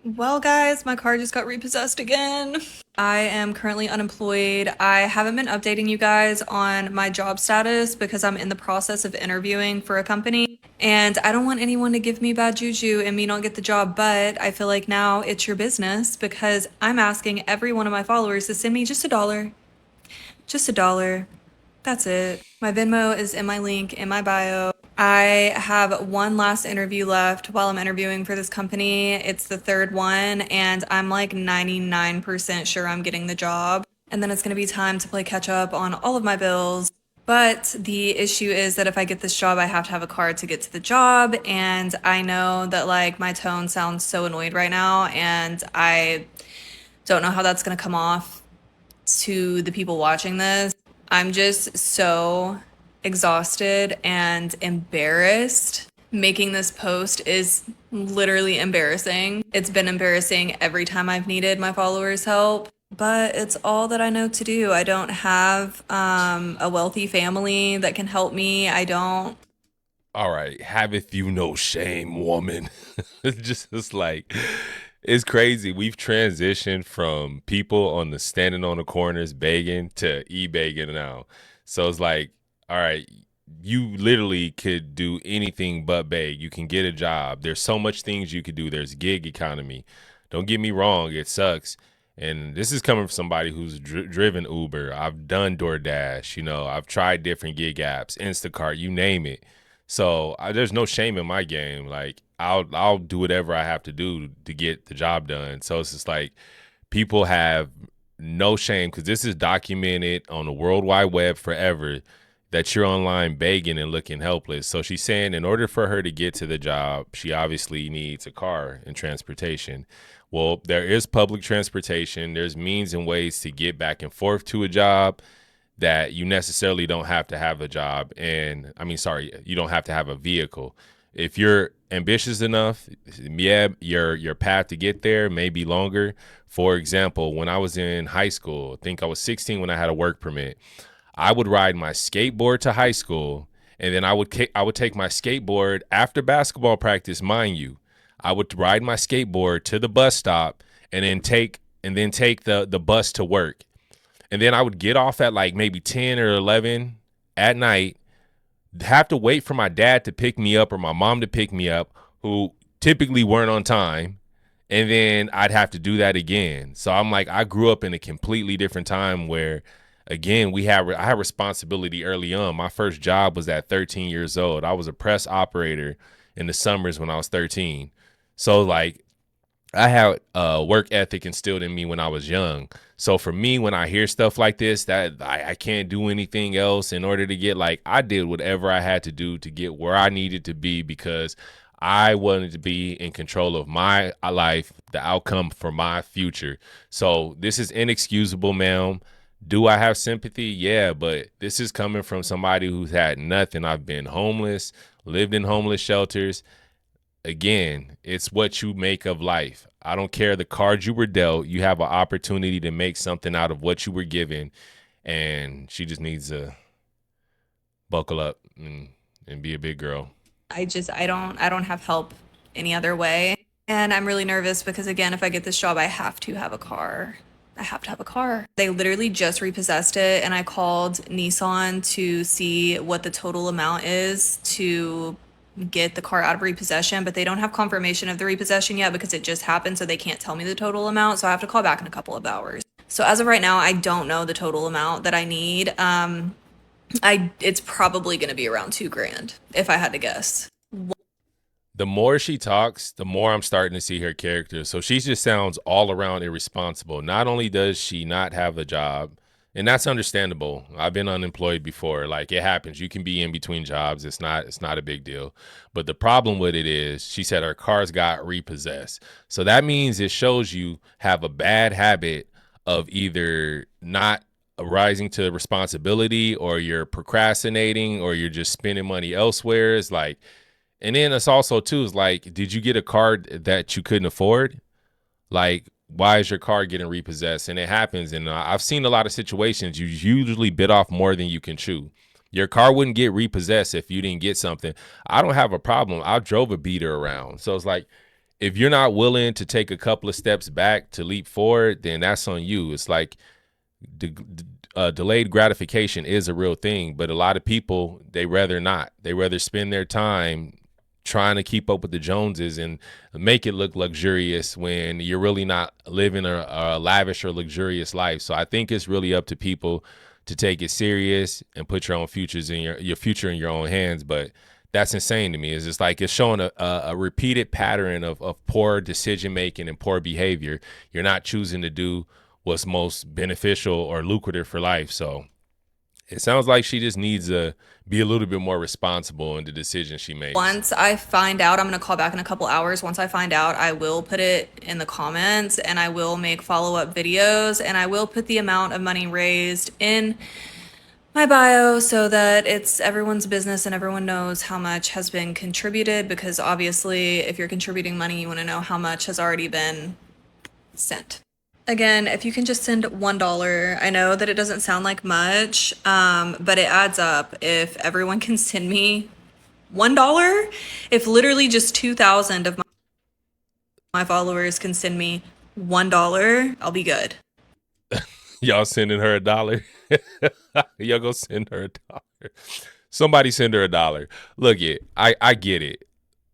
Well, guys, my car just got repossessed again. I am currently unemployed. I haven't been updating you guys on my job status because I'm in the process of interviewing for a company. And I don't want anyone to give me bad juju and me not get the job, but I feel like now it's your business because I'm asking every one of my followers to send me just $1. Just $1. That's it. My Venmo is in my link in my bio. I have one last interview left while I'm interviewing for this company. It's the third one, and I'm like 99% sure I'm getting the job. And then it's going to be time to play catch up on all of my bills. But the issue is that if I get this job, I have to have a car to get to the job. And I know that like my tone sounds so annoyed right now, and I don't know how that's going to come off to the people watching this. I'm just so exhausted and embarrassed. Making this post is literally embarrassing. It's been embarrassing every time I've needed my followers' help, but it's all that I know to do. I don't have a wealthy family that can help me. I don't. All right, haveth you no shame, woman. It's like it's crazy. We've transitioned from people on the standing on the corners begging to e-begging now. So it's like, all right, you literally could do anything but beg. You can get a job. There's so much things you could do. There's gig economy. Don't get me wrong, it sucks. And this is coming from somebody who's driven Uber. I've done DoorDash, I've tried different gig apps, Instacart, you name it. So there's no shame in my game. Like I'll do whatever I have to do to get the job done. So it's just like people have no shame because this is documented on the World Wide Web forever that you're online begging and looking helpless. So she's saying in order for her to get to the job, she obviously needs a car and transportation. Well, there is public transportation. There's means and ways to get back and forth to a job that you necessarily don't have to have a job. And I mean, sorry, you don't have to have a vehicle. If you're ambitious enough, yeah, your path to get there may be longer. For example, when I was in high school, I think I was 16 when I had a work permit. I would ride my skateboard to high school, and then I would take my skateboard after basketball practice, mind you. I would ride my skateboard to the bus stop and then take the bus to work. And then I would get off at like maybe 10 or 11 at night, have to wait for my dad to pick me up or my mom to pick me up, who typically weren't on time. And then I'd have to do that again. So I'm like, I grew up in a completely different time where, again, I had responsibility early on. My first job was at 13 years old. I was a press operator in the summers when I was 13. So like I had work ethic instilled in me when I was young. So for me, when I hear stuff like this, that I can't do anything else in order to get, like, I did whatever I had to do to get where I needed to be because I wanted to be in control of my life, the outcome for my future. So this is inexcusable, ma'am. Do I have sympathy? Yeah, but this is coming from somebody who's had nothing. I've been homeless, lived in homeless shelters. Again, it's what you make of life. I don't care the cards you were dealt. You have an opportunity to make something out of what you were given, and she just needs to buckle up and be a big girl. I don't have help any other way. And I'm really nervous because again, if I get this job, I have to have a car. I have to have a car. They literally just repossessed it and I called Nissan to see what the total amount is to get the car out of repossession, but they don't have confirmation of the repossession yet because it just happened, so they can't tell me the total amount. So I have to call back in a couple of hours. So as of right now, I don't know the total amount that I need. It's probably going to be around 2 grand if I had to guess. The more she talks, the more I'm starting to see her character. So she just sounds all around irresponsible. Not only does she not have a job, and that's understandable. I've been unemployed before. Like, it happens. You can be in between jobs. It's not a big deal. But the problem with it is she said her cars got repossessed. So that means it shows you have a bad habit of either not rising to responsibility, or you're procrastinating, or you're just spending money elsewhere. It's like, and then it's also too, is like, did you get a car that you couldn't afford? Like, why is your car getting repossessed? And it happens. And I've seen a lot of situations. You usually bit off more than you can chew. Your car wouldn't get repossessed if you didn't get something. I don't have a problem. I drove a beater around. So it's like, if you're not willing to take a couple of steps back to leap forward, then that's on you. It's like delayed gratification is a real thing, but a lot of people, they rather not. They rather spend their time trying to keep up with the Joneses and make it look luxurious when you're really not living a lavish or luxurious life. So I think it's really up to people to take it serious and put your own futures in your future in your own hands. But that's insane to me. It's just like it's showing a repeated pattern of poor decision making and poor behavior. You're not choosing to do what's most beneficial or lucrative for life. So it sounds like she just needs to be a little bit more responsible in the decisions she makes. Once I find out, I'm going to call back in a couple hours. Once I find out, I will put it in the comments and I will make follow-up videos and I will put the amount of money raised in my bio so that it's everyone's business and everyone knows how much has been contributed, because obviously if you're contributing money, you want to know how much has already been sent. Again, if you can just send $1, I know that it doesn't sound like much, but it adds up. If everyone can send me $1, if literally just 2,000 of my followers can send me $1, I'll be good. Y'all sending her $1? Y'all go send her $1. Somebody send her $1. Look, I get it.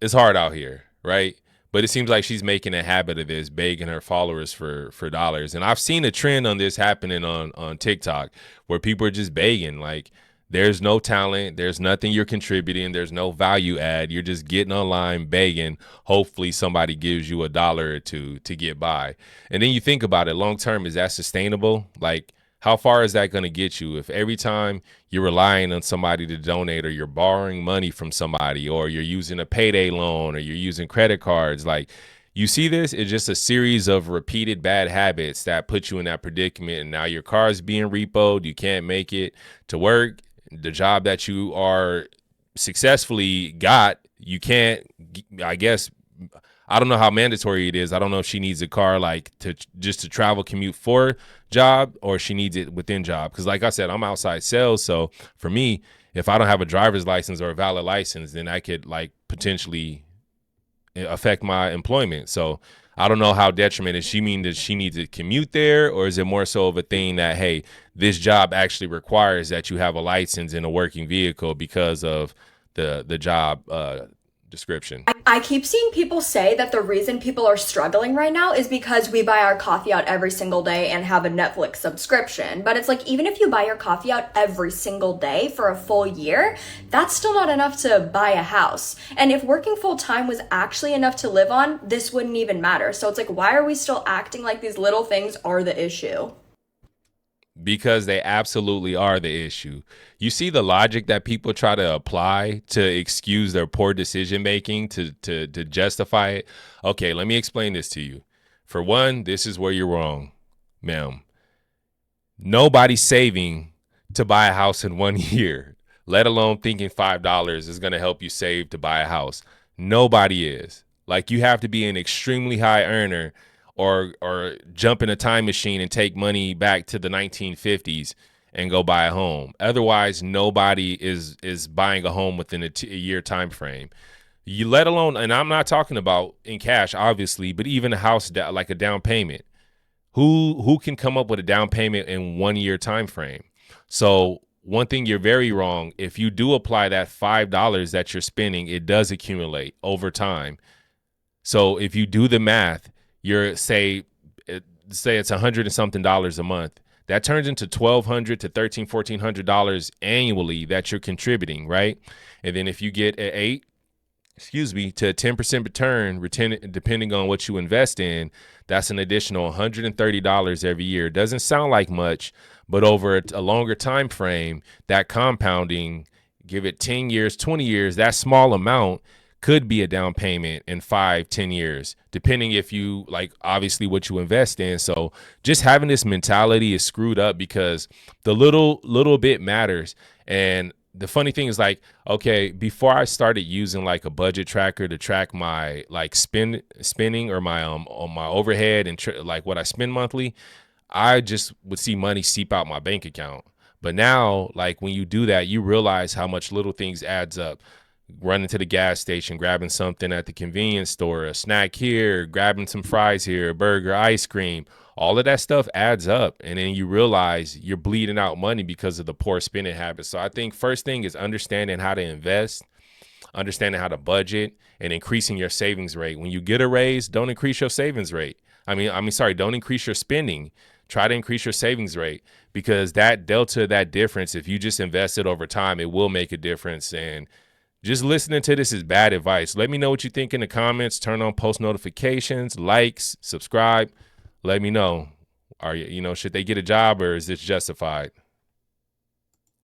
It's hard out here, right? But it seems like she's making a habit of this, begging her followers for dollars. And I've seen a trend on this happening on TikTok where people are just begging. Like, there's no talent, there's nothing you're contributing, there's no value add. You're just getting online begging. Hopefully somebody gives you $1 or two to get by. And then you think about it, long term, is that sustainable? Like, how far is that going to get you if every time you're relying on somebody to donate, or you're borrowing money from somebody, or you're using a payday loan, or you're using credit cards? Like, you see this, it's just a series of repeated bad habits that put you in that predicament. And now your car is being repoed. You can't make it to work. The job that you are successfully got, you can't, I guess, I don't know how mandatory it is. I don't know if she needs a car like to just to travel commute for job, or she needs it within job. Because like I said, I'm outside sales. So for me, if I don't have a driver's license or a valid license, then I could like potentially affect my employment. So I don't know how detriment is. She mean that she needs to commute there, or is it more so of a thing that, hey, this job actually requires that you have a license and a working vehicle because of the job description? I keep seeing people say that the reason people are struggling right now is because we buy our coffee out every single day and have a Netflix subscription. But it's like, even if you buy your coffee out every single day for a full year, that's still not enough to buy a house. And if working full time was actually enough to live on, this wouldn't even matter. So it's like, why are we still acting like these little things are the issue? Because they absolutely are the issue. You see the logic that people try to apply to excuse their poor decision making, to justify it. Okay, let me explain this to you. For one, this is where you're wrong, ma'am. Nobody's saving to buy a house in 1 year, let alone thinking $5 is going to help you save to buy a house. Nobody is. Like, you have to be an extremely high earner, or jump in a time machine and take money back to the 1950s and go buy a home. Otherwise, nobody is buying a home within a year time frame. You let alone, and I'm not talking about in cash, obviously, but even a house like a down payment. Who can come up with a down payment in 1 year time frame? So one thing, you're very wrong. If you do apply that $5 that you're spending, it does accumulate over time. So if you do the math, you're say it's $100 and something a month. That turns into $1,200 to $1,400 annually that you're contributing, right? And then if you get to a 10% return, depending on what you invest in, that's an additional $130 every year. It doesn't sound like much, but over a longer time frame, that compounding, give it 10 years, 20 years, that small amount could be a down payment in 5-10 years, depending if you like, obviously, what you invest in. So just having this mentality is screwed up, because the little bit matters. And the funny thing is, like, okay, before I started using like a budget tracker to track my like spending or my on my overhead and like what I spend monthly, I just would see money seep out my bank account. But now, like, when you do that, you realize how much little things adds up. running to the gas station, grabbing something at the convenience store, a snack here, grabbing some fries here, a burger, ice cream. All of that stuff adds up. And then you realize you're bleeding out money because of the poor spending habits. So I think first thing is understanding how to invest, understanding how to budget, and increasing your savings rate. When you get a raise, don't increase your savings rate. Don't increase your spending. Try to increase your savings rate, because that delta, that difference, if you just invest it over time, it will make a difference. And just listening to this is bad advice. Let me know what you think in the comments. Turn on post notifications, likes, subscribe. Let me know. Should they get a job, or is this justified?